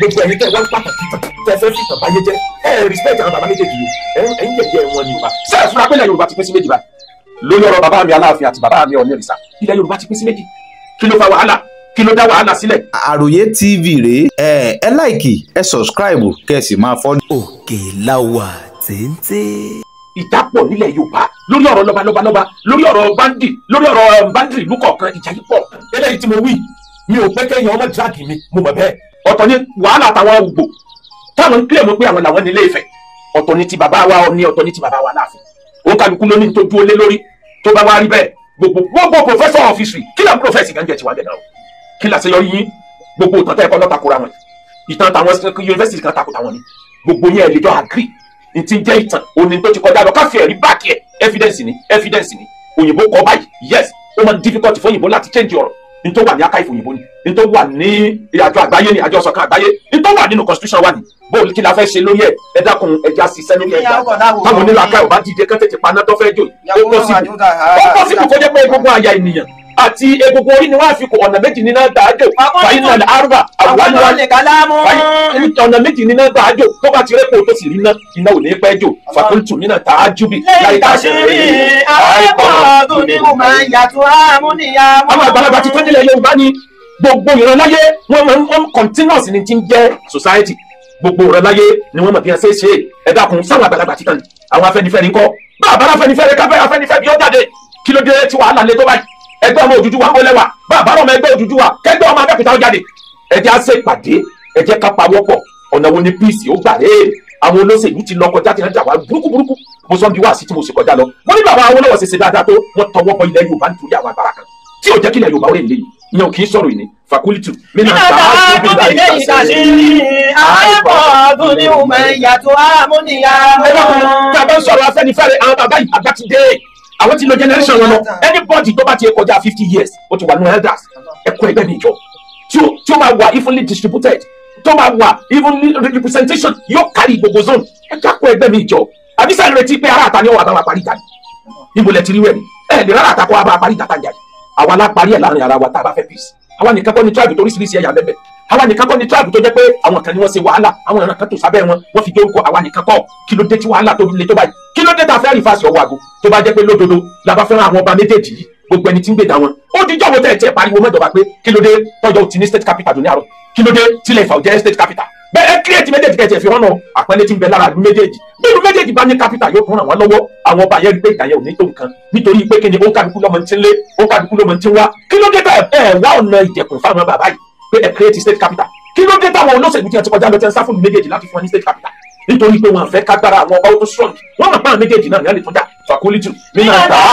gbogbo ẹ̀yin tẹ́ wọ́n pàtàkì tẹ́ fẹ́ fi tàbáyé jẹ́ respect àwọn bàbá méjèèjì yìí ẹ̀yin yẹ̀yẹ́ wọn ni Yorùbá sẹ́ẹ̀ fún apẹ́lẹ̀ Yorùbá ti pín sí méjì báyìí lórí ọ̀rọ̀ bàbá mi Aláàfin àti bàbá mi Ọọ̀ni Ìrìṣà ilẹ̀ Yorùbá ti pín sí méjì kí ló fa wàhálà kí ló dá wàhálà sílẹ̀. Àròyé TV rèé ẹ láìkì ẹ sọ̀scribe kẹ́ ẹ sì máa fọ́. Òkèláwà téńté. ìjápọ̀ nílẹ̀ Yorùbá lórí ọ̀rọ̀ lọ́balọ́ba lórí ọ̀rọ̀ bandi lórí ọ̀rọ̀ bandiri ìlú kọ̀ọ̀kan ìjà yìí pọ̀ eléyìí tí mo wí mi ò pẹ́ kẹ́yìn ọmọ dírágì mi mo mọ̀ bẹ́ẹ̀ ọ̀tọ̀ ni wàhálà àtàwọn Ìgbò táwọn ń kílẹ̀ mọ́ pé àwọn làwọn nílé Ifẹ̀ ọ̀tọ̀ ni ti bàbá wa Ọọ̀ni ọ̀tọ̀ ni ti bàbá wa Aláàfin òun kálukú ló ní tó dúró lé lórí tó bá wá rí bẹ́ẹ̀ gbogbo professor of history kí lóun professor gan jẹ́ tiwa dẹ̀ náà kí la ṣe yọrí yín gbogbo ìtàn tẹ́ ẹ̀kọ́ lọ́ta kóra wọn ìtàn táwọn yunifásitì kan takò táwọn ni gbogbo yẹn lè jọ agree ní ti jẹ́ ìtàn òní tó ti kọjá lọ káfíẹ̀ rí báàkì ẹ̀ evidence ni òyìnbó kọ báyìí yes ó máa difficult fún òyìnbó láti change ọ̀rọ̀ ní tó wà ní archive òyìnbó ni ní tó wà ní àjọ àgbáyé ni àjọ ìṣọ̀kan àgbáyé ní tó wà nínú constitution wa ni bóòlù kí la fẹ́ ṣe lórí ẹ̀ ẹ dákun ẹja ṣiṣẹ́ lórí ẹja táwọn onílà ká ò bá dìde kán tètè paná tó fẹ́ jò ó pọ́sibù kó jẹ́ pé egungun àyà ènìyàn àti egungun orí ni wọ́n á fi kó ọ̀nà méjì nínú dáadé fàyín náà àrùbá àwọn ọ̀nà méjì nínú dáadé tó bá ti rẹ́pọ̀ tó sì rí iná ò ní pẹ́ jò fàkóńtù nínú tààjúbì láì tá a ṣe rí àìpọ̀ ní mo máa ń yàtọ̀ àmúniyà. àwọn àgbàlagbà ti tán nílẹ̀ Yorùbá ni gbogbo ìran láyé wọ́n máa ń continuous ní ti ń jẹ́ society gbogbo ìran láyé ni wọ́n mọ̀ bí wọ́n ṣe é ṣe ẹ dákun sáwọn àgbàlagbà ti tán ni àwọn Afẹ́nifẹ́re ńkọ́ bá àbára Afẹ́nifẹ́re káfẹ́ Afẹ́nifẹ́re bí ó jáde kí ló dé tí wàhálà lé tó báyìí ẹgbẹ́ ọmọ Odùduwà ń bọ́lẹ́wà bá àbárọ̀ ọmọ ẹgbẹ́ Odùduwà kẹgbẹ́ ọmọ Abẹ́òkúta ó jáde ẹ jẹ́ á ṣe ìpàdé ẹ jẹ́ ká pawọ́pọ̀ ọ̀nà wo ni peace ó gbà rèé àwọn olóṣèlú ti lọ kọjá tí wọ́n jà wá burúkú mo sọ bí wá sí tí mo sì kọjá lọ mo ní bàbá Awólọ́wọ̀ ṣe dáadáa tó wọ́n tọwọ́ bọ ilẹ̀ Yorùbá nítorí àwọn agbára kan tí ò jẹ́ kí ilẹ̀ Yorùbá ó lè lè ìyẹn ò kì í sọ̀rọ̀ ìní fakulitu nínú àwọn tí lo generation wọn lọ anybody tó bá ti kọjá 50 years ó ti wà nínú elders ẹ̀kọ́ ẹgbẹ́ mi jọ tí ó máa wà evenly distributed tó máa wà evenly representation yóò kárí gbogbo zone ẹ̀kọ́ ẹgbẹ́ mi jọ àbísà ń retí pé ara àtàní ọwọ́ àbáwá parí ìjà níbo lẹ ti rí wẹ̀mí ẹ̀ lè rárá àtàkọ́ àbá parí ìjà tàjà àwa la parí ẹ̀ láàrin ara wa tá a bá fẹ́ peace àwa nìkan kọ́ ni tribe tó oríṣiríṣi ẹ̀yà bẹ́ẹ̀ àwa nìkan kọ́ ni tribe tó jẹ́ pé àwọn kan ni wọ́n ṣe wàhálà àwọn ìran kan tó sábẹ́ wọn fi dórúkọ àwa nìkan kọ́ kí ló dé tí wàhálà tó le tó báyìí kí ló dé tá a fẹ́ rí fásitì ọwọ́ àgọ́ tó bá jẹ́ pé lódodo la bá fẹ́ràn àwọn ọba méjèèjì yìí gbogbo ẹni tí ń gbèdà wọn ó di jọ́wọ́ tẹ̀ pariwo mẹ́jọba pé kí ló dé tọ́jọ́ ti ní state capital tó ní àárọ̀ kí ló dé tilẹ̀ Ifá ò jẹ́ state capital bẹ́ẹ̀ create méjèèjì kẹ́ẹ̀tì fi hàn náà àpẹẹrẹ tí ń bẹ lára ìlú méjèèjì bí ìlú méjèèjì bá ní capital yóò tún ràn wọ́n lọ́wọ́ àwọn ọba yẹn rí pé ìgbà yẹn ò ní tó nǹkan nítorí pé kíni òǹkàdùkú lọ́mọ tí ń lé òǹkàdùkú lọ́mọ tí ń wá kí ló dé ẹ wá ọ̀nà ìjẹ̀kùn fáwọn bàbá yìí pé ẹ create state capital kí ló dé táwọn olóṣèlú tí wọ́n ti kọjá lọ tẹ́ ń sá fún méjèèjì láti fún wọn ní state capital nítorí pé wọn fẹ́ kágbára àwọn ọba tó strong wọn mọ̀ pé àwọn méjèèjì náà ní alẹ́ tó dá fakulitu nínú àtàkùn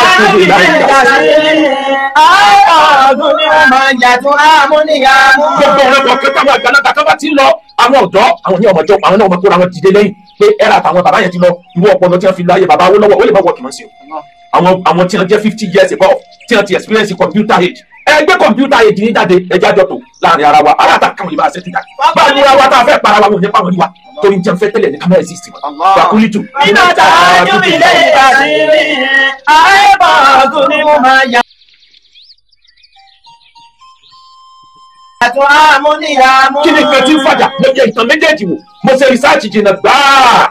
gbogbo ọ̀rẹ́ kọ̀ọ̀kan táwọn àgbàlagbà kan bá ti ń lọ àwọn ọ̀dọ́ àwọn ní ọmọjọ́ àwọn náà ọmọ kóra wọn dìde lẹ́yìn pé ẹ̀rọ àtàwọn bàbá yẹn ti lọ ìwọ ọpọlọ tí wọ́n fi lọ ayé bàbá Awólọ́wọ̀ ó lè má wọ́ọ̀kì mọ́ sí o àwọn tí wọ́n jẹ́ 50 years above tí wọ́n ti experience computer age ẹgbẹ́ computer age ní jáde ẹjẹ́ àjọ tó láàrin ara wa ara àtàkùn àwọn ìbá ṣe ti dà bá a ní ara wa tá a fẹ́ para wa wọn ò ní pa wọn ní wa torí n jẹun fẹ́ tẹ́lẹ̀ ní kámẹ́rà exist wọn fakulitu iná tá a jó mi lé ìbàdí àìbọ̀ ní mo máa yà. kí ni nǹkan tí ń fàjà mo jẹ ìtàn méjèèjì wò mo ṣe research jìnnà gbáà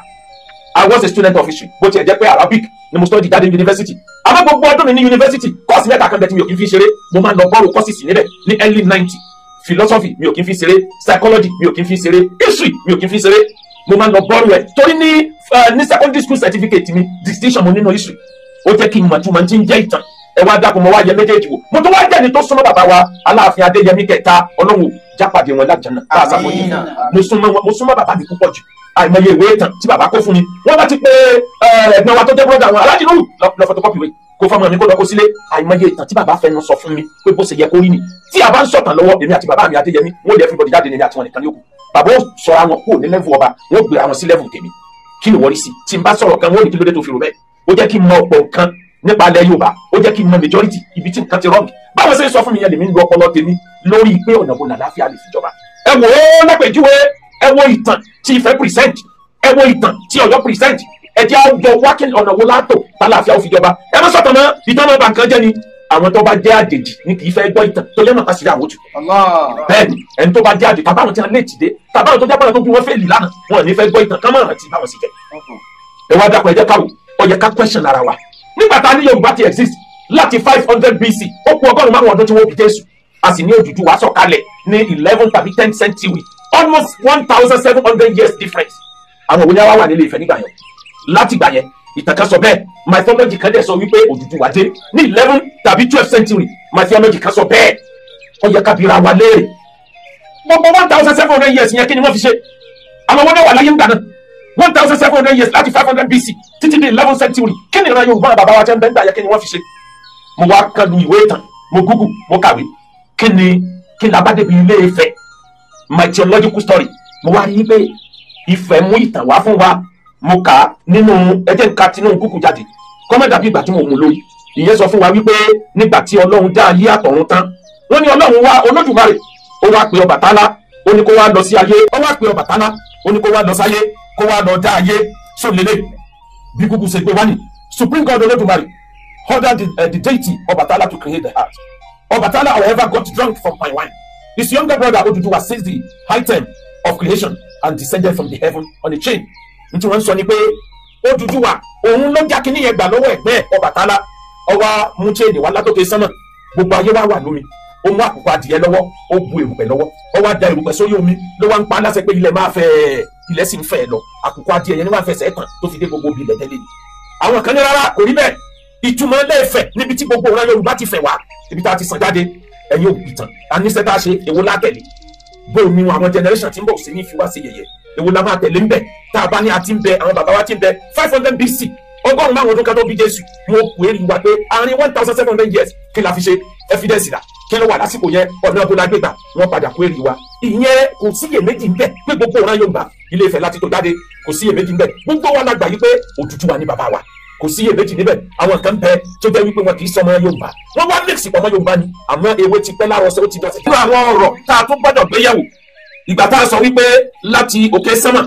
I was a student of history bó tiẹ̀ jẹ́ pé Arabic ni mo study jáde university àmọ́ gbogbo ọdún mi ní university kọ́ọ̀sì mẹ́ta kan bẹ̀ tí mi ò kí n fi ṣeré mo máa ń lọ bọ́ọ̀lù kọ́ọ̀sì níbẹ̀ ní early 90 philosophy mi ò kí n fi ṣeré psychology mi ò kí n fi ṣeré history mi ò kí n fi ṣeré mo máa ń lọ bọ́ọ̀lù ẹ̀ torí ní secondary school certificate mi distinction mo nínú history ó jẹ́ kí n mọ̀ tí mo ti ń jẹ́ ìtàn ẹ wá dákun mo wá yẹ méjèèjì wò mo tún wá jẹ́ ni tó súnmọ́ bàbá wa Aláàfin Adéyẹmí kẹta Ọlọ́run jápàdé wọn lájànà tá a sàkóyè mo súnmọ́ bàbá mi púpọ̀ jù àìmọye ìwé ìtàn tí bàbá kó fún mi wọ́n bá ti pé ẹ̀gbọ́n wa tó jẹ́ brọ́dà wọn Aláàjì Núrù lọ photocopy wé kó fọmọ mi kó lọ kó sílé àìmọye ìtàn tí bàbá fẹnu sọ fún mi pé bó ṣe yẹ kó rí ni tí a bá ń sọ̀tàn lọ́wọ́ èmi àti bàbá mi Adéyẹmí wọ́n lè everybody jáde ní àti wọn nìkan ní òkú bàbá ó sọ àwọn kúrò ní level ọba wọ́n gbé àwọn sí level tèmi kí ni wọ́n rí sí tí n bá sọ̀rọ̀ kan wọ́n ní kí ló dé tó fi rò bẹ́ẹ̀ ó jẹ́ kí n mọ ọ̀pọ̀ nǹkan nípa ilẹ̀ Yorùbá ó jẹ́ kí n mọ majority ibi tí nǹkan ti rọ́ọ̀gì báwo ṣe ń sọ fún mi yẹn lèmi ń lo ọpọlọ tèmi lórí pé ọ̀nà wo làlàáfíà lè fi jọba ẹ wò ó lápèjúwe ẹ wo ìtàn tí Ifẹ̀ present ẹ wo ìtàn tí Ọ̀yọ́ present ẹ jẹ́ àwùjọ wákìn ọ̀nà wo látò tàlàáfíà ó fi jọba ẹ má sọ̀tàn mọ́ ìtàn náà bá nǹkan jẹ́ ni àwọn tó bá jẹ́ àjèjì ní kì í fẹ́ gbọ́ ìtàn tó lẹ́mọ̀ kásìrì àwọn òtù. bẹ́ẹ̀ni ẹni tó bá jẹ́ àjèjì tàbáwọn tí wọ́n lè tìde tàbáwọn tó jẹ́ pàrọ̀ tó bí wọ́n fẹ́ lì lánàá wọn ò ní fẹ́ gbọ́ ìtàn kán mọ̀ràn tí báwọn sì jẹ́. ẹ wá dàpọ̀ ẹ jẹ́ káwọ́ ó yẹ ká question ara wa nígbà tá a ní Yorùbá ti exist láti 500 BC ó kù ọgọ́rùn-ún márùn-ún ọdún tí wọ́n bí Jésù a sì ní Odùduwà sọ̀kalẹ̀ ní 11 tàbí 10th century almost 1700 years difference. àwọn òwe ni wọ́n wà nílé Ifẹ̀ nígbà yẹn láti gbà yẹn ìtàn kan sọ bẹ́ẹ̀ mythology kan dẹ̀ sọ wípé Odùduwà dé ní 11 tàbí 12th century mythology kan sọ bẹ́ẹ̀ ó yẹ ká bira wa léèrè gbogbo 1700 years yẹn kí ni wọ́n fi ṣe àwọn wọn náà wà láyé ńgbà náà 1700 years láti 500 BC títí di 11th century kí ni ìran Yorùbá bàbá wa jẹ́ ń bẹ́ẹ̀ gbà yẹ kí ni wọ́n fi ṣe mo wá kan lu ìwé ìtàn mo Google mo kàwé kí ni labádébi Ilé Ifẹ̀ mythological story mo wá rí i pé Ifẹ̀ mú ìtàn wá fún wa mo kà á nínú ẹjẹ́ nǹka tinú kúkú jáde kọ́mẹ́dà bí ìgbà tí mo mú lórí ìyẹn sọ fún wa wípé nígbà tí Ọlọ́run dá ayé àtọ̀run tán wọ́n ní Ọlọ́run wá Olódùmarè ó wá pe Ọbàtálá ó ní kó wá lọ sí ayé ó wá pe Ọbàtálá ó ní kó wá lọ sáyé kó wá lọ dá ayé sólélẹ̀ bí kúkú ṣe gbé wá ní Supreme God Olódùmarè ordered the deity Ọbàtálá to create the earth. Ọbàtálá however got drunk from my wine. His younger brother Odùduwà seized the item of creation and descended from the heaven on a chain. Nítorí wọ́n sọ ni pé Odùduwà òun ló já kínní yẹn gbà lọ́wọ́ ẹ̀gbẹ́ Ọbàtálá ọwọ́ mú chain wá látòkè sánmà gbogbo ayé wá wà lómi ó mú àkùkọ adìyẹ lọ́wọ́ ó bu èrùpẹ̀ lọ́wọ́ ó wá da èrùpẹ̀ sórí omi ló wá ń pa láṣẹ pé ilẹ̀ máa fẹ́ ilẹ̀ sì ń fẹ́ lọ àkùkọ adìyẹ yẹn ní wàá fẹsẹ̀ tàn tó fi dé gbogbo ibi ilẹ̀ tẹ́lẹ̀ ni. àwọn kan ní rárá kò rí bẹ́ẹ̀ ìtumọ̀ Ilé Ifẹ̀ níbi tí gbogbo ọ̀rọ̀ Yorùbá ti fẹ̀ wá ibi tá a ti sàn jáde ẹ̀yin òbí tán àníṣe tá a ṣe èwo látẹ̀lé bó o ní àwọn generation tí ń bọ̀ sí ní fi wá sí yẹ̀yẹ́ èwo la máa tẹ̀lé ń bẹ̀ tá a bá ní a ti ń bẹ àwọn bàbá wa ti ń bẹ 500 BC ọgọ́rùn-ún márùn-ún ọdún kan tó bí Jésù mo pè é rí wa pé àárín 1700 years kí la fi ṣe evidence rà kí ló wà lásìkò yẹn ọ̀nà ọdún lágbègbà wọ́n padà kó èrè wa ìyẹn kò síyèméjì ń bẹ pé gbogbo ọ̀ràn Yorùbá Ilé Ifẹ̀ láti tó jáde kò síyèméjì ń bẹ gbogbo wa lágbà yìí pé Odùduwà ni bàbá wa kò síyèméjì níbẹ̀ àwọn kan bẹ tó jẹ́ wípé wọn kì í sọmọ Yorùbá wọ́n wá mix pọ̀ mọ́ Yorùbá ni àmọ́ ewé ti pẹ́ láàrọ̀ ṣe ó ti dọ̀tí. nínú àwọn ọ̀rọ̀ tá a tún gbọ́dọ̀ gbé yẹ̀wò ìgbà tá a sọ wípé láti òkè sánmà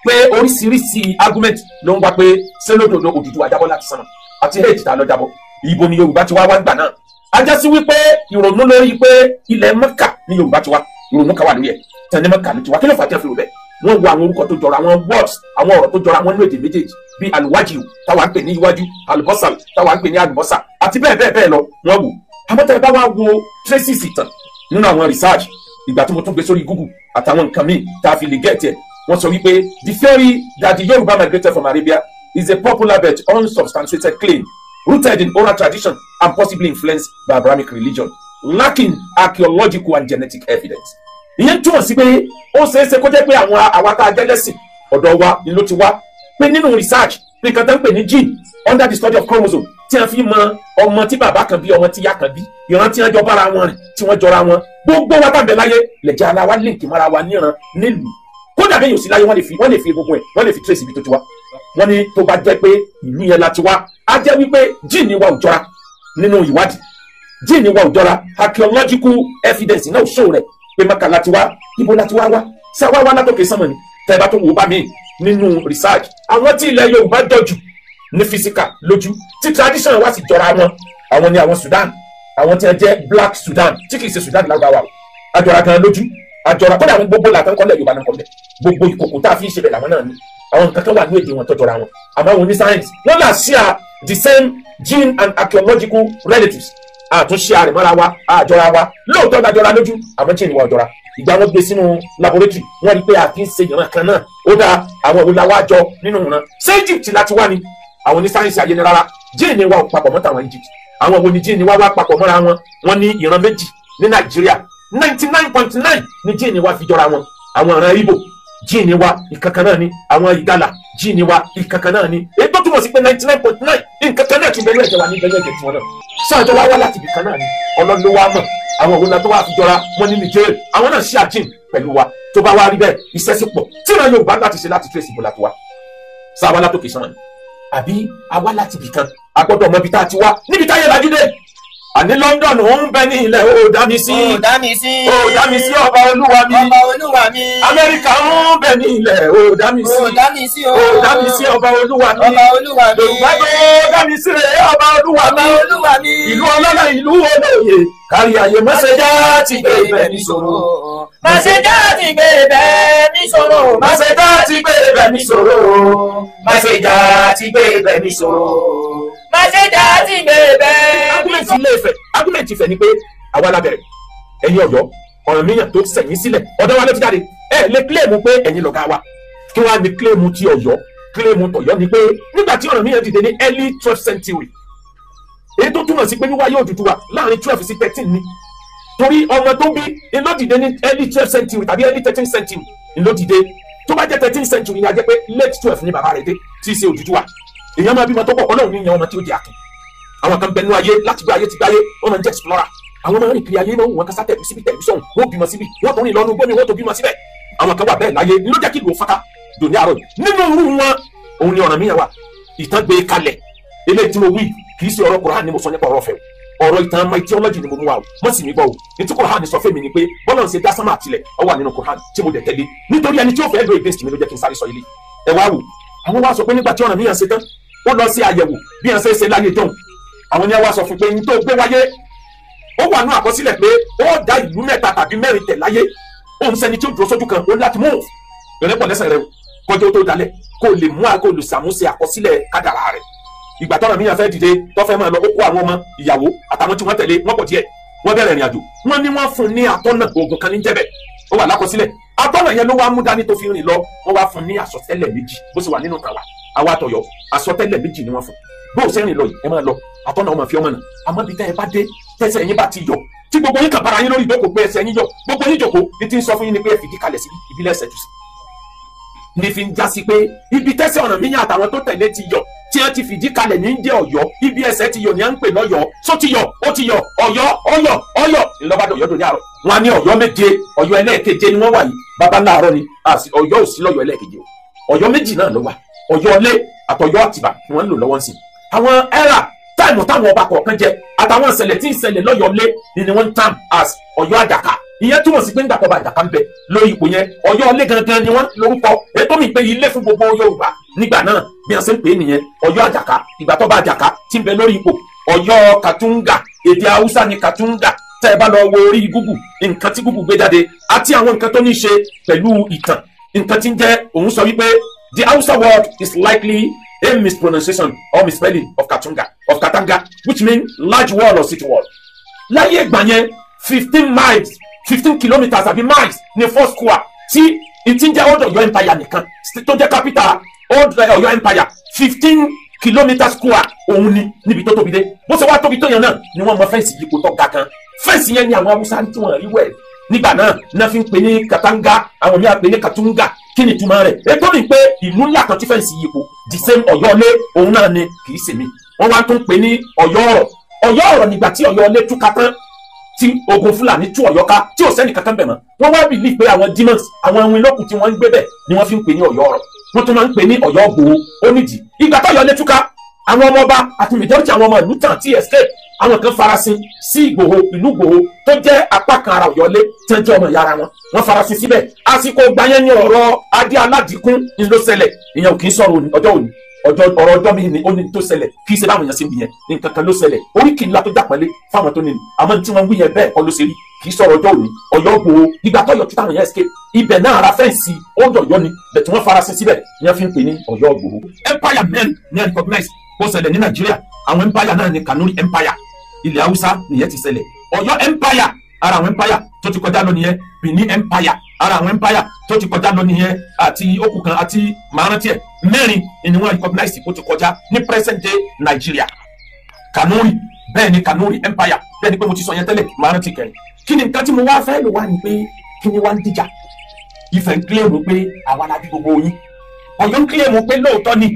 pé oríṣiríṣi argument ló ń wá pé sẹ́lódòdó Odùduwà jábọ́ láti sánmà àti èjì tá a lọ jábọ́ ibo ni Yorùbá ti wá gbà náà a já sí wípé ìrònú lórí pé ilẹ̀ Mẹ́kà ni Yorùbá ti wá ìrònú kan wà lórí ẹ̀ tẹ̀lé Mẹ́kà ló ti wá kí ló fà á tẹ́ fi rò bẹ́ẹ̀ wọ́n wo àwọn orúkọ tó jọra àwọn words àwọn ọ̀rọ̀ tó jọra àwọn nínú èdè méjèèjì bíi aluwájú táwa ń pè ní iwájú alubọ́sà táwa ń pè ní alubọ́sà àti bẹ́ẹ̀ bẹ́ẹ̀ bẹ́ẹ̀ lọ wọ́n wò àmọ́ tẹ́ ẹ bá wá wo traces ìtàn nínú àwọn research ìgbà tí mo tún gbé sórí Google àtàwọn nǹkan míì tá a fi lè get ẹ̀ wọ́n sọ wípé the theory that the Yoruba migrated from Arabia is a popular but unsubstantiated claim rooted in oral tradition and possibly influenced by Abrahamic religion lacking archaeological and genetic evidence. ìyẹn túmọ̀ sí pé ó ṣeéṣe kó jẹ́ pé àwọn àwa tá a jẹ́ lẹ́sìn ọ̀dọ̀ wa ni ló ti wá pé nínú research pé nǹkan tó ń pè ní gene under the study of chromosome tí wọ́n fi mọ ọmọ tí bàbá kan bí ọmọ tí ìyá kan bí ìran tí wọ́n jọ bára wọn rìn tí wọ́n jọra wọn gbogbo wa tàbí láyé lẹ̀jẹ̀ ara wa link mọ́ra wa níran nílùú kódà bẹ́ẹ̀ yóò sí láyé wọ́n lè fi gbogbo ẹ̀ wọ́n lè fi trace ibi tó ti wá wọ́n ní tó bá jẹ́ pé ìlú yẹn la ti wá á jẹ́ wípé gene wa ò jọra nínú ìwádìí gene wa ò jọra archaeological evidence náà show rẹ̀ pé Mẹ́kà láti wá ibo láti wá ṣé wá látòkè sánmọ̀ ni tẹ́ ẹ bá tó wò bá mi nínú research àwọn tí ilẹ̀ Yorùbá jọjú ní physical lójú tí tradition wá sì jọra wọn àwọn ni àwọn Sudan àwọn tí wọ́n jẹ́ Black Sudan tí kì í ṣe Sudan lágbàwá o àjọra gan lójú àjọra kódà àwọn gbogbo làtàn kọ́lẹ̀ Yorùbá náà kọ́lẹ̀ gbogbo ìkòkò tá a fi ń ṣe bẹ̀ làwọn náà ni àwọn nǹkan kan wà ní èdè wọn tó jọra wọn àmọ́ àwọn oní science wọ́n là share the same gene and archaeological relatives àtúnṣe àrèmọ́ra wa àjọra wa lóòótọ́ lájọra lójú àmọ́ tí ènìyàn àjọra ìgbà wọn gbé sínú laboratory wọ́n rí pé a kì í ṣe ìran kan náà ó dáa àwọn òun la wá jọ nínú ìran ṣé Egypt láti wá ni àwọn ní sáyẹ́nsì ayé ni rárá jíìnì wa ò papọ̀ mọ́ tàwọn Egypt àwọn wo ni jíìnì wa wá papọ̀ mọ́ra wọn wọ́n ní ìran méjì ní Nàìjíríà 99.9 ni jíìnì wa fi jọra wọn àwọn ìran Ìgbò jíìnì wa ìkankan náà ni àwọn Ìgàlà jíìnì wa ìkankan náà ni èyí tó túmọ̀ sí pé 99.9 ìkankan náà ti bẹ̀rù ẹ̀jẹ̀ wa ní bẹ̀rù ẹ̀jẹ̀ tiwọn náà sáàjọ wa wá láti ibì kan náà ni Ọlọ́run ló wá mọ̀ àwọn òun la tó wá fi jọra wọn ní Niger àwọn náà ṣí àjíǹ pẹ̀lú wa tó bá wá rí bẹ́ẹ̀ iṣẹ́ sí pọ̀ tí ìran Yorùbá láti ṣe láti trace ìbò láti wá sáwá látòkè sánmọ̀ ni àbí àwa láti ibì kan a gbọ́dọ̀ mọ ibi tá a ti wá níbi táyé lajú dé àní London ń bẹ ní ilẹ̀ ó dá mi sí. Ó dá mi sí. Ó dá mi sí ọba olúwa mi. Ọba olúwa mi. Amẹ́ríkà ń bẹ ní ilẹ̀ ó dá mi sí. Ó dá mi sí o. Ó dá mi sí ọba olúwa mi. Ọba olúwa mi. Yorùbá tó dá mi sí rẹ̀ ọba olúwa mi. Ọba olúwa mi. Ìlú ọlọ́lá ìlú olóye kárí ayé mọ́sẹ̀dá ti gbé ibẹ̀ ní sòrò. Màṣẹ́dá ti gbé ibẹ̀ ní sòrò. Mọ́sẹ̀dá ti gbé ibẹ̀ ní sòrò. Mọ́sẹ̀dá ti gbé ibẹ̀ ní sòrò. Màṣẹ́dá ti gbé ibẹ̀. Argument ilé Ifẹ̀, argument Ifẹ̀ ni pé àwa la bẹ̀rẹ̀ ẹ̀yin Ọ̀yọ́ Ọ̀rànmíyàn tó sẹ̀yìn sílẹ̀ ọ̀dọ̀ wa ló ti jáde ẹ̀ lè kílèmù pé ẹ̀yin lọ̀gá wa kí wọ́n á ní kílèmù ti Ọ̀yọ́ kílèmù tọ̀yọ́ ni pé nígbà tí Ọ̀rànmíyàn dìde ní early 12th century èyí tó túmọ̀ sí pé wíwáyé Odùduwà láàrin 12 sí 13 ni torí ọmọ tó bí ló dìde ní early 12th century tàbí early 13th century ló dìde tó bá jẹ́ 13th century ni a jẹ́ pé late 12 ni bàbá rẹ̀ dé tí í ṣe Odùduwà èèyàn máa bímọ tó pọ̀ Ọlọ́run ní ìyẹn ọmọ tí ó di akin àwọn kan bẹnu ayé láti gbé ayé ti gbáyé wọn máa ń jẹ́ explorer àwọn máa ń rìn kiri ayé máa ń wọn kásá tẹ̀lé síbi tẹlifíṣọ̀n wọn bímọ síbi wọn tó rìn lọ́nu gbómi wọn tó bímọ síbẹ̀ àwọn kan wà bẹ́ẹ̀ láyé ló jẹ́ kí ìlú fata dòní àárọ̀ nínú irú wọn òun ni Ọ̀rànmíyàn wà ìtàn gbé kalẹ̀ eléyìí tí mo wí kì í ṣe ọ̀rọ̀ Kùránì ni mo sọ nípa ọ̀rọ̀ fẹ́ ọ̀rọ̀ ìtàn ọmọ theology ni mo mú wa o mọ̀ sí mi gbọ́ o ní tí Kùránì sọ fẹ́mi ni pé bọ́lá ń ṣe dá sánmà àtìlẹ̀ ọ wà nínú Kùránì tí mo dẹ̀ tẹ̀lé nítorí ẹni tí ó fẹ́ lo against mi ló jẹ́ kí n sáré sọ ilé ẹ wá wò àwọn wá sọ pé nígbà tí Ọ̀rànmíyàn ṣe tán ó lọ sí àyẹ̀wò bí wọ́n ṣe é ṣe láyé jọ̀hún àwọn ni wá sọ fún pé n tó gbé wáyé ó wà ní àkọsílẹ̀ pé ó dá ìlú mẹ́ta tàbí mẹ́rin tẹ̀ láyé òun sẹni tí ó dúró sójú kan ó láti mú ìrẹ́pọ̀ lẹ́sẹ̀ rẹ kọjá tó dalẹ̀ kó lè mú àgọ́ olùsàmúṣe àkọsílẹ̀ kádàrá rẹ̀ ìgbà t'Ọ̀rànmíyàn fẹ́ dìde tó fẹ́ máa lọ ó kó àwọn ọmọ ìyàwó àtàwọn tí wọ́n tẹ̀lé wọ́n pọ̀ díẹ̀ wọ́n bẹ̀rẹ̀ ìrìn àjò wọ́n ní wọ́n fún ní atọ́nà oògùn kan ní jẹ́bẹ̀ ó wà lákọsílẹ̀ atọ́nà yẹn ló wá mú dání tó fi rìn lọ wọ́n wá fún ní àsọtẹ́lẹ̀ méjì bó sì wà nínú tàwa àwa àtọ̀yọ́ àsọtẹ́lẹ̀ méjì ni wọ́n fún bó o sẹ́rìn lọ yìí ẹ máa lọ àtọ́nà ọmọ fi ọmọ nà àmọ́ bí tẹ́ ẹ bá dé tẹ́sẹ̀ yín bá ti yọ tí gbogbo yín kàn bára yín lórí ìdókòó pé ẹsẹ̀ yín yọ gbogbo yín jòkó ní ti ń sọ fún yín ni pé ẹ fìdí kalẹ̀ sí ìbílẹ̀ ẹsẹ̀ jù sí. ní fi ń já sí pé ibi tẹ́sẹ̀ Ọ̀rànmíyàn àtàwọn tó tẹ̀lé ti yọ tí wọ́n ti fìdí kalẹ̀ ní jẹ́ Ọ̀yọ́ ibi ẹsẹ̀ ti yọ ní à ń pè lọ́yọ́ só ti yọ ó ti yọ Ọ̀yọ́ Ọ̀yọ́ Ọ̀yọ́ ìlọ́bàdàn Ọ̀yọ́ dòní àrọ̀ wọn á ní Ọ̀yọ́ méje Ọ̀yọ́ ẹlẹ́ẹ̀keje ni wọ́n wà yìí bàbá láàárọ̀ ni Ọ̀yọ́ ò sí lọ́yọ́ ẹlẹ́ẹ̀keje Ọ̀yọ́ méjì náà ló wà Ọ̀yọ́ Ọlé àtọ̀yọ́ Àtìbà ni wọ́n ń lò lọ́wọ́ sí àwọn ẹ̀rà táìmù táwọn ọba kọ̀ọ̀kan jẹ àtàwọn ìṣẹ̀lẹ̀ tí ń ṣẹlẹ̀ lọ́yọ̀ lé ni wọ́n tam as Ọ̀yọ́ Àjàká ìyẹn túmọ̀ sí pé nígbà tó bá Àjàká ń bẹ lórí ipò yẹn Ọ̀yọ́ Ọlé gangan ni wọ́n lórúkọ ètò mi pé ilé fún gbogbo Yorùbá nígbà náà bí wọ́n ṣe ń pè é nìyẹn Ọ̀yọ́ Àjàká ìgbà tó bá Àjàká tí ń bẹ lórí ipò Ọ̀yọ́ Kàtúngà èdè Haúsá ni Kàtúngà tẹ́ ẹ bá lọ wo orí Google nǹkan tí Google gbé jáde àti àwọn nǹkan tó ní ṣe pẹ̀lú ìtàn nǹkan tí ń jẹ́ òun sọ wípé the Hausa word is likely a mispronunciation or misspelling of Katanga, which means large wall or city wall. Láyé ìgbà yẹn 15 kilometres àbí miles ní four square tí ìtí ń jẹ́ Old Ọ̀yọ́ Empire nìkan tó jẹ́ capital Old Ọ̀yọ́ Empire 15 kilometres square òun ni níbi tó tóbi dé bó ṣe wá tóbi tó yẹn náà ni wọ́n mọ fẹ́ǹsì yípo tó ga kan fẹ́ǹsì yẹn ni àwọn Haúsá tí wọ́n rí wẹ̀ nígbà náà náà fi ń pè ní Katanga àwọn míì pè ní Katunga kí ni ìtumọ̀ rẹ̀ ètò ní pé ìlú ńlá kan tí fẹ́ǹsì yípo the same Ọ̀yọ́ Ọlé òun náà ni kì í ṣe mí wọ́n wá tún pè ní Ọ̀yọ́ Ọ̀rọ̀ nígbà tí Ọ̀yọ́ Ọlé túká tán tí ogun Fúlàní tú Ọ̀yọ́ ká tí ò sẹ́ni kankan bẹ̀ mọ́ wọ́n wá bìlí pé àwọn demons àwọn ẹ̀wọ̀n ìlọ́kù tí wọ́n ń gbé bẹ̀ ni wọ́n fi ń pè ní Ọ̀yọ́ Ọ̀rọ̀ wọ́n tún máa ń pè ní Ọ̀yọ́ Ògbòho ó nídìí ìgbà tó Ọ̀yọ́ Ọlé túká àwọn ọmọ ọba àti majority àwọn ọmọ ìlú tàn tí escape àwọn kan farasin sí Ìgbòho ìlú Ìgbòho tó jẹ́ apá kan ara Ọ̀yọ́ Ọlé tí wọ́n jẹ́ ọmọ ìyá ara wọn wọ́n farasin síbẹ̀ àsìkò gbáyẹn ní ọ̀rọ̀ Adé Aládìkún ni ló ṣẹlẹ̀ ìyẹn ò kì í sọ̀rọ̀ ọjọ́ òní ọ̀rọ̀ ọjọ́ mi ni ó ní tó ṣẹlẹ̀ kì í ṣe báwọn èèyàn ṣe ń bì yẹn ní nǹkan kan ló ṣẹlẹ̀ oríkì ńlá tó dàpẹ́lẹ́ fáwọn tó ní ni àmọ́ tí wọ́n wí yẹn bẹ́ẹ̀ kọ́ ló ṣe rí kì í sọ̀rọ̀ ọjọ́ òní Ọ̀yọ́ Ògbòho ìgbà tó yọ títà wọn yẹn escape ibẹ̀ náà ara fẹ́ǹsì Old Ọ̀yọ́ ni bẹ̀ tí wọ́n farasin síbẹ̀ ni wọ́n fi ń pè ní Ọ̀yọ́ Ògbòho empire men ni a recognize bó ṣẹlẹ̀ ní Nàìjíríà àwọn empire náà ni Kanuri empire ilẹ̀ Haúsá nìyẹn ti ṣẹlẹ̀ Ọ̀yọ́ empire ara àwọn empire tó ti kọjá lọ nìyẹn Benin empire ara àwọn empire tó ti kọjá lọ nìyẹn àti okukan àti marantiẹ mẹ́rin ni wọ́n recognize kó ti kọjá ní present day Nigeria Kanuri bẹ́ẹ̀ ni Kanuri empire bẹ́ẹ̀ ni pé mo ti sọ yẹn tẹ́lẹ̀ maranti kẹrin kí ni nǹkan tí mo wá fẹ́ lò wá ni pé kí ni wá ń dìjà Ifẹ̀ ń kílèmù pé àwa la bí gbogbo yín Ọ̀yọ́ ń kílèmù pé lóòótọ́ ni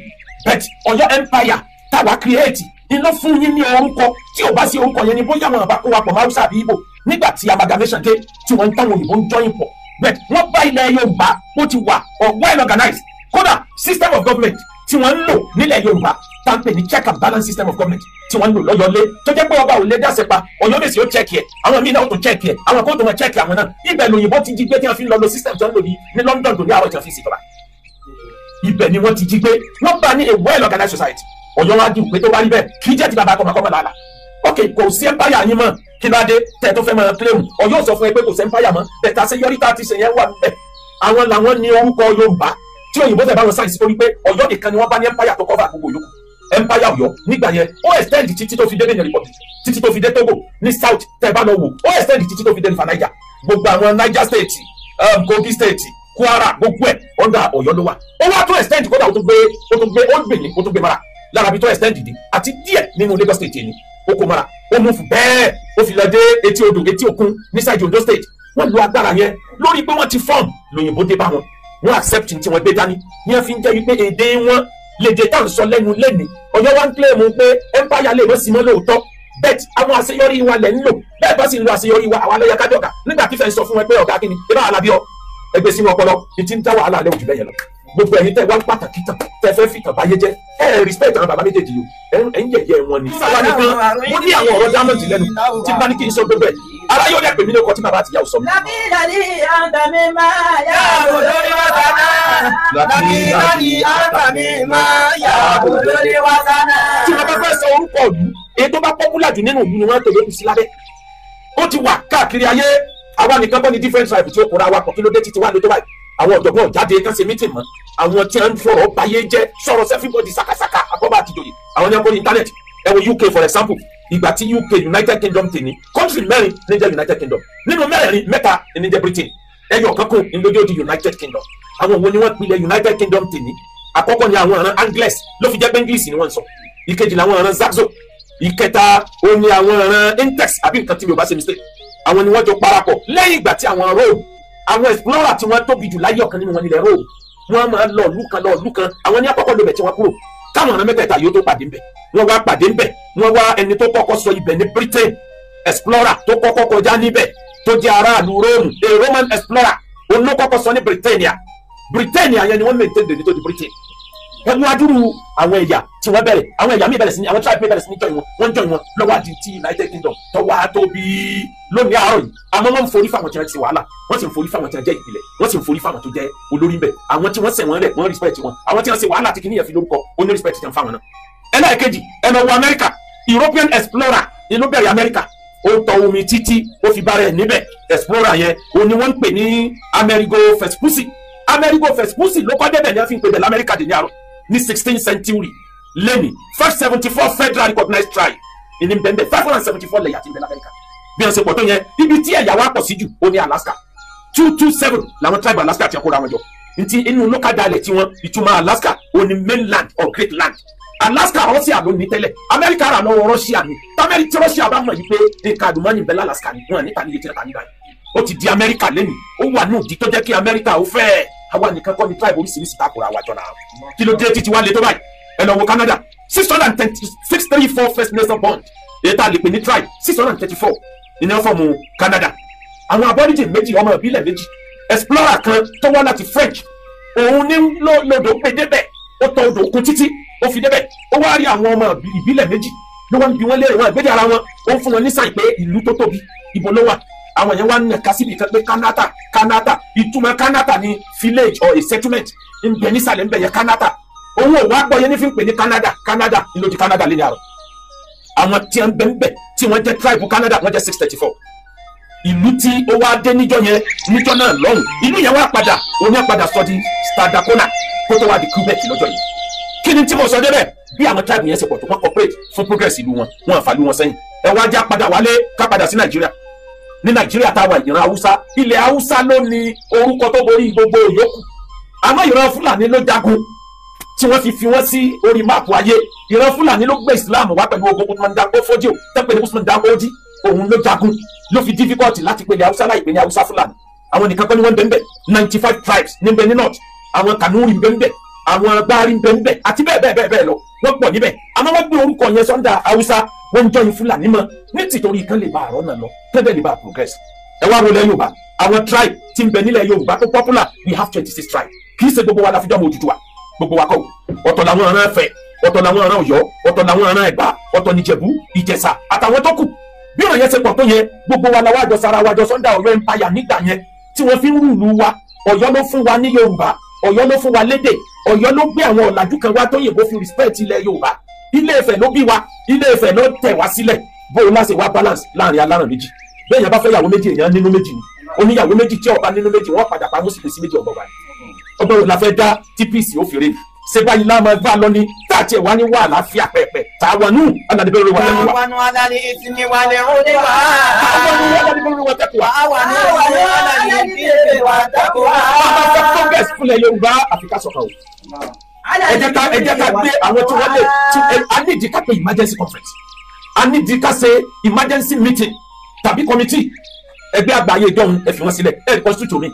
but Ọ̀yọ́ empire táwa create iná fún yín ní orúkọ tí ò bá sí orúkọ yẹn ni bóyá wọn àbá kó wa pọ̀ Hausa àbí Ìgbò nígbà tí amalgamation dé tí wọ́n ń táwọn òyìnbó ń jọyìn pọ̀ but wọ́n bá ilẹ̀ Yorùbá ó ti wà well organized kódà system of government tí wọ́n ń lò nílẹ̀ Yorùbá táǹpẹ̀ ní check and balance system of government tí wọ́n ń lò lọ́yọ̀lé tó jẹ́ pé ọba ò lè dáṣẹ́ pa Ọ̀yọ́ lè sì ó check ẹ̀ àwọn míì náà ó tún check ẹ̀ àwọn kó tó máa check àwọn náà ibẹ̀ lòyìnbó ti jí gbé tí wọ́n fi ń lọ lo system tó ń lò ní London tó ní àwọn tí wọ́n fi ń ṣèjọba ibẹ̀ ni wọ́n ti jí gbé wọ́n bá ní a well organized society Ọ̀yọ́ wá dùn pé tó bá rí bẹ́ẹ̀ kì í jẹ́ ti bàbá kọ́mọkọ́mọ làálà ok kò sí empire yín mọ́ kí ló dé tẹ̀ tó fẹ́ máa claim Ọ̀yọ́ sọ fún ẹ pé kò sí empire mọ́ bẹ̀tà àṣeyọrí tá a ti ṣe yẹn wà bẹ́ẹ̀ àwọn làwọn ní orúkọ Yorùbá tí òyìnbó tẹ̀ bá wọn sáyẹ̀nsì torí pé Ọ̀yọ́ nìkan ni wọ́n bá ní empire tó cover gbogbo yòókù empire Ọ̀yọ́ nígbà yẹn ó extend títí tó fi dé Benin Republic títí tó fi dé Togo ní south tẹ̀ bá lọ wò ó extend títí tó fi dé River Niger gbogbo àwọn Niger state Kogi state Kwara gbogbo ẹ̀ under Ọ̀yọ́ ló wà ó wá tó extend kódà ó tún gbé mara lára bí tó extend dìde àti díẹ̀ nínú Lagos state ni ó kó mara ó mú fún bẹ́ẹ̀ ó fi lọ dé etí odò etí òkun ní side Ondo state wọ́n lo agbára yẹn lórí pé wọ́n ti form lóyìnbó dé bá wọn wọ́n accept tí wọ́n gbé dání ní wọ́n fi ń jẹ́ wípé èdè wọn lédè tá à ń sọ lẹ́nu lẹ́ni Ọ̀yọ́ wa ń claim pé empire lè lọ sí mọ́ lóòótọ́ bet àwọn àṣeyọrí wa lẹ̀ ń lò bẹ́ẹ̀ bá sì ń lo àṣeyọrí wa àwọn alẹ́yà kájọ́ ọ̀gá nígbà tí fẹ́ sọ fún wọn pé ọ̀gá kí ni ibà alábíọ́ ẹgbẹ́ sínú ọpọlọ ní ti ń dá wàhálà alẹ́ òjò bẹ́ẹ̀ yẹn lọ gbogbo ẹ̀yin tẹ́ wá pàtàkì tán tẹ́ fẹ́ fìtàn báyé jẹ́ respect àwọn bàbá méjèèjì yìí ẹ̀ ń yẹ̀yẹ́ wọn ni. sábà nìkan mo ní àwọn ọ̀rọ̀ diamond lẹ́nu tí bá ní kí n sọ gbogbo ẹ̀ ara yóò dẹ̀ pè mí lóko tí bàbá àti ìyá ò sọ mi. Lábílàdí àǹtàmí máa yá olórí wàtánà. Lábílàdí àǹtàmí máa yá olórí wàtánà. tí wọ́n bá fẹ́ sọ orúkọ ìlú èyí tó bá popular jù nínú ìlú ni wọ́n tẹ̀lé sí lábẹ́ ó ti wà káàkiri ayé àwa nìkan bọ́ ní different tribe tí ó kóra wa pọ̀ kí ló dé títí wá lójó báyìí àwọn ọ̀jọ̀gbọ́n jáde kan ṣe meeting mọ́ àwọn tí wọ́n ń fọ̀rọ̀ báyé jẹ́ sọ̀rọ̀ everybody sakasaka àkọ́bà àti ìjòyè àwọn ní wọ́n kó ní internet ẹ wo UK for example ìgbà tí UK United Kingdom tè ní country mẹ́rin ní jẹ́ United Kingdom nínú mẹ́rin mẹ́ta ní jẹ́ Britain ẹyọ kankan ní lójú di United Kingdom àwọn wo ni wọ́n pilẹ̀ United Kingdom tè ní àkọ́kọ́ ni àwọn ọ̀ràn Angles ló fi jẹ́ pé English ni wọ́n ń sọ ìkejì làwọn ọ̀ràn Saxo ìkẹta ó ní àwọn ọ̀ràn Intex àbí nǹkan tí mi ò bá ṣe mistake àwọn ni wọ́n jọ parapọ̀ lẹ́yìn ìgbà tí àwọn Rome àwọn explorer tí wọ́n tóbi jù láyé ọ̀kan nínú wọn nílẹ̀ Rome wọ́n máa lọ ìlú kan àwọn ní àkọ́kọ́ lóbẹ̀ tí wọ́n kúrò káwọn ọ̀ràn mẹ́tẹ̀ẹ̀ta yóò tó pàdé ńbẹ̀ wọ́n wá pàdé ńbẹ̀ wọ́n wá ẹni tó kọ́kọ́ sọ ibẹ̀ ní Britain explorer tó kọ́kọ́ kọjá níbẹ̀ tó jẹ́ aráàlú Rome a Roman explorer òun ló kọ́kọ́ sọ ní Britannia yẹn ni wọ́n maintain dèní tó di Britain ẹnu adúrú àwọn ẹ̀yà tí wọ́n bẹ̀rẹ̀ àwọn ẹ̀yà míì bẹ̀rẹ̀ sí ní àwọn tribe bẹ̀rẹ̀ sí ní join wọn lọ́wọ́ àti ti United Kingdom tó wá tóbi lónìí àárọ̀ yìí àmọ́ wọ́n ń forí fáwọn tí wọ́n ti wàhálà wọ́n sì ń forí fáwọn tí wọ́n jẹ́ ìpìlẹ̀ wọ́n sì ń forí fáwọn tó jẹ́ olórí ń bẹ̀ àwọn tí wọ́n ṣẹ̀ wọ́n rẹ̀ wọ́n respect wọn àwọn tí wọ́n ṣe wàhálà tí kìíní yẹn fi lórúkọ ó ní respect tẹ̀ ń fáwọn náà. ẹlẹ́ẹ̀kejì ẹnà wọ Amẹ́ríkà European explorer inú bẹ̀rẹ̀ Amẹ́ríkà ó tọ omi títí ó fi bára ẹ̀ níbẹ̀ explorer yẹn ó ní wọ́n ń pè ní Amerigo Vespucci ló kọ́ débẹ̀ ní wọ́n fi ń pè bẹ̀ l'Amẹ́ríkà dè ní àárọ̀ ní 16th century lẹ́ni 574 federal recognized tribe ìní bẹ́ẹ̀ 574 lẹ̀yà tí ń bẹ l'Amẹ́ríkà bí wọ́n ṣe pọ̀ tó yẹn ibi tí ẹ̀yà wa pọ̀ sí jù ó ní Alaska 227 làwọn tribe Alaska ti kóra wọn jọ ntí inú local dialect tí wọ́n ìtumọ̀ Alaska ó ní mainland or great land Alaska Russia ló ní tẹ́lẹ̀ Amẹ́ríkà rà lọ́wọ́ Russia ni tí Russia bá mọ̀ yìí pé nǹkan àdùnmọ́ni bẹ́ẹ̀ l'Alaska ni wọ́n níta níye tí wọ́n ta nígbà yìí ó ti di Amẹ́ríkà lẹ́nu ó wà ní òdì tó jẹ́ kí Amẹ́ríkà ó fẹ́ẹ́ àwa nìkan kọ́ ni tribe oríṣiríṣi takora wa jọ̀nà kí ló dé títí wá lé tó báyìí ẹ lọ wo Canada 634 first nation bond èyí tá a lè pè ní tribe 634 ní fọ́ọ̀mù Canada àwọn aborigine méjì ọmọ ìbílẹ̀ méjì explorer kan tó wá láti French òun ní lòdò pé débẹ̀ ó tọ odò òkun títí ó fi débẹ̀ ó wá rí àwọn ọmọ ìbílẹ̀ méjì ló wá ń bi wọ́n léèrè wọn ìgbéde ara wọn ó ń fún wọn ní sáì pé ìlú tó tóbi ibo ló wà àwọn yẹn wá ń nàka síbi kan pé Kanata ìtumọ̀ Kanata ni village or a settlement ń bẹ nísàlẹ̀ ń bẹ yẹn Kanata òun ò wá gbọ́ yẹn ní fi ń pè ní Canada ló di Canada lé ní àrò àwọn tí wọ́n ń bẹ tí wọ́n jẹ́ tribe Canada wọ́n jẹ́ 634 ìlú tí ó wá dé níjọ́ náà lọ́hùn ìlú yẹn wá padà òun yẹn padà sọ di Stadacona kó tó wá di Quebec lọ́jọ́ yìí kí ni tí mo sọ débẹ̀ bí àwọn tribe yẹn ṣe pọ̀ tó wọ́n cooperate fún progress ìlú wọn àfàlú wọn sẹ́yìn ẹ wá já padà wálé ká padà sí Nàìjíríà ní Nàìjíríà táwa ìran Haúsá ilẹ̀ Haúsá ló ní orúkọ tó borí gbogbo yòókù àmọ́ ìran Fúlàní ló jagun tí wọ́n fi wọ́n sí orí máàpù ayé ìran Fúlàní ló gbé Islam wá pẹ̀lú ogun Usman Danko Fodio tẹ́pẹ́ ní Usman Danko Odi òun ló jagun ló fi difficult láti pèlè Haúsá láì pè ní Haúsá Fúlàní àwọn nìkan kọ́ ni wọ́n ń bẹ́ẹ̀ 95 tribes ní bẹ́ẹ̀ ní north àwọn Kanuri ń bẹ́ẹ̀ àwọn Gbárí ń bẹ́ẹ̀ àti bẹ́ẹ̀ lọ wọ́n pọ̀ níbẹ̀ àmọ́ wọ́n gbé orúkọ yẹn sọ́ndà Haúsá wọ́n ń jọyìn Fúlàní mọ́ ní tìtorí kan lè ba àrọ́ náà lọ kẹ́bẹ̀ lè ba progress ẹ wá wọlé Yorùbá àwọn tribe tí ń bẹ nílẹ̀ Yorùbá tó popular we have 26 tribes kì í ṣe gbogbo wa la fi jọ́ mọ Odùduwà gbogbo wa kọ́ ọ̀tọ̀ làwọn ọ̀ràn ẹ̀fẹ̀ ọ̀tọ̀ làwọn ará Ọ̀yọ́, ọ̀tọ̀ làwọn ará Ẹ̀gbá, ọ̀tọ̀ nìjẹ̀bú, Ìjẹ̀ṣà àtàwọn tó kù. Bí ọ̀rọ̀ yẹn ṣe pọ̀ tó yẹn, gbogbo wa la wá jọ sara wa jọ sọ́ndà Ọ̀yọ́ empire nígbà yẹn tí wọ́n fi ń rúùlù wa. Ọ̀yọ́ ló fún wa ní Yorùbá, Ọ̀yọ́ ló fún wa lédè, Ọ̀yọ́ ló gbé àwọn ọ̀làjú kan wá tó yìnbó fi respect ilẹ̀ Yorùbá. Ilé Ifẹ̀ ló bí wa, Ilé Ifẹ̀ ló tẹ̀ wá sílẹ̀. Bóyá láti wá balance láàrin aláràn méjì. Bẹ́ẹ̀ yẹn bá fẹ́ yàwó méjì èèyàn nínú méjì ni. Oníyàwó méjì tí ọba nínú méjì wọ́n padà pa mọ́sí pèsè méjì ọgbọ̀n wa ni. Ọgbọ́n wo la fẹ́ dá TPC ó fèrè? Ṣé báyìí láàmú bá lọ ní táàtì ẹ̀ wá ní wà láfíà pẹ̀pẹ̀ tàwọnú aládébẹ̀rẹ̀ wà lẹ́nu wa. Àwọn alálẹ̀ ìsinmi wà lè ó lè wá. Àwọn aládébẹ̀rẹ̀ wà tẹ́kù wa. Àwọn alálẹ̀ ìsinmi wà tẹ́kù wá. Àwọn afẹ́ progress fúnlẹ̀ Yorùbá Áfíríkà sọ̀kan o. Ẹ jẹ́ ká gbé àwọn tí wọ́n lè a ní ìdí ká pé emergency conference. A ní ìdí ká ṣe emergency meeting tàbí committee. Ẹgbẹ́ àgbáyé ìjọhun ẹ fi wọn sílẹ̀ ẹ constitution mi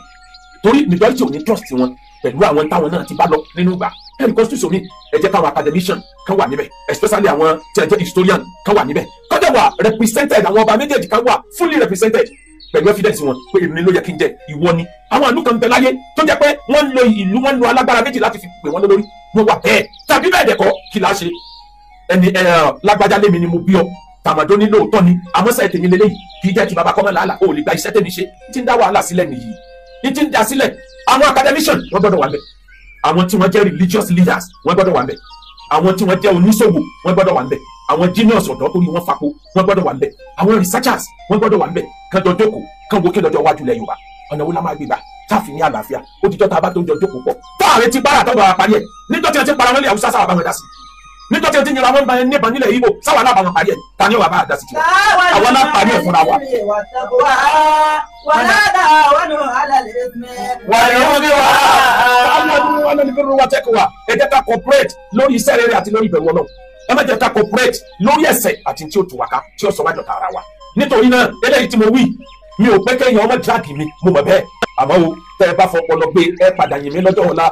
torí majority ò ní trust wọn pẹ̀lú àwọn táwọn náà ti bá lọ nínú ìgbà ẹ constitution mi ẹ jẹ́ káwọn academician kan wà níbẹ̀ especially àwọn tí ẹ jẹ́ historian kan wà níbẹ̀ kọ́jà wà represented àwọn ọba méjèèjì kan wà fully represented pẹ̀lú evidence wọn pé èmi ló yẹ kí n jẹ ìwọ ni àwọn àlù kan bẹ láyé tó jẹ́ pé wọ́n lo ìlú wọn lo alágbára méjì láti fi pè wọ́n lórí wọn wà bẹ́ẹ̀ tàbí bẹ́ẹ̀ dẹ̀kọ́ kí la ṣe ẹni lágbájá lémi ni mo bí ọ tàmàdó ní lóòótọ́ ni àmọ́ sẹ́ẹ̀ tèmi lélẹ́yìí kì í jẹ́ kí baba kọ́mọ́ làálà ó lè gba iṣẹ́ tèmi ṣe tí ń dá wàhálà sílẹ̀ nìyí ní tí ń dá sílẹ̀ àwọn academician wọ́n gbọ́dọ̀ wà ńbẹ̀ àwọn tí wọ́n jẹ́ religious leaders wọ́n gbọ́dọ̀ wà ńbẹ̀ àwọn tí wọ́n jẹ́ oníṣòwò wọ́n gbọ́dọ̀ wà ńbẹ̀ àwọn genius ọ̀dọ́ torí wọ́n fapò wọ́n gbọ́dọ̀ wà ńbẹ̀ àwọn researchers wọ́n gbọ́dọ̀ wà ńbẹ̀ kán jọ jókòó kán wo kí lọ́jọ́ iwájú lẹ̀ Yorùbá ọ̀nà wo la máa gbé gbà táàfin ní àlàáfíà ó ti jọ́ tá a bá tó jọ jókòó pọ̀ táàrin ti bára tọ́gbà wa parí ẹ̀ níjọ́ tí wọ́n ti para wọn lé Haúsá sáwà bá wọn dá sí níjọ́ tí wọ́n ti yẹra wọn bá níbọn nílẹ̀ Ìgbò sáwà náà bá wọn parí ẹ̀ ta ni wà bá dá sí tiwọn àwọn náà parí ẹ̀ fúnra wa. ẹ jẹ́ ká cooperate lórí iṣẹ́ rere àti lórí ìbẹ̀rù Ọlọ́run ẹ má jẹ́ ká cooperate lórí ẹ̀ṣẹ̀ àti tí ó tù wá ká tí ó sọ wájọ tààrà wa nítorí náà eléyìí tí mo wí mi ò pẹ́ kẹ́yìn ọmọ drag mi mo mọ̀ bẹ́ẹ̀ àmọ́ o tẹ́ ẹ bá fọpọlọ gbé ẹ padà yìn mí lọ́jọ́ ọ̀la.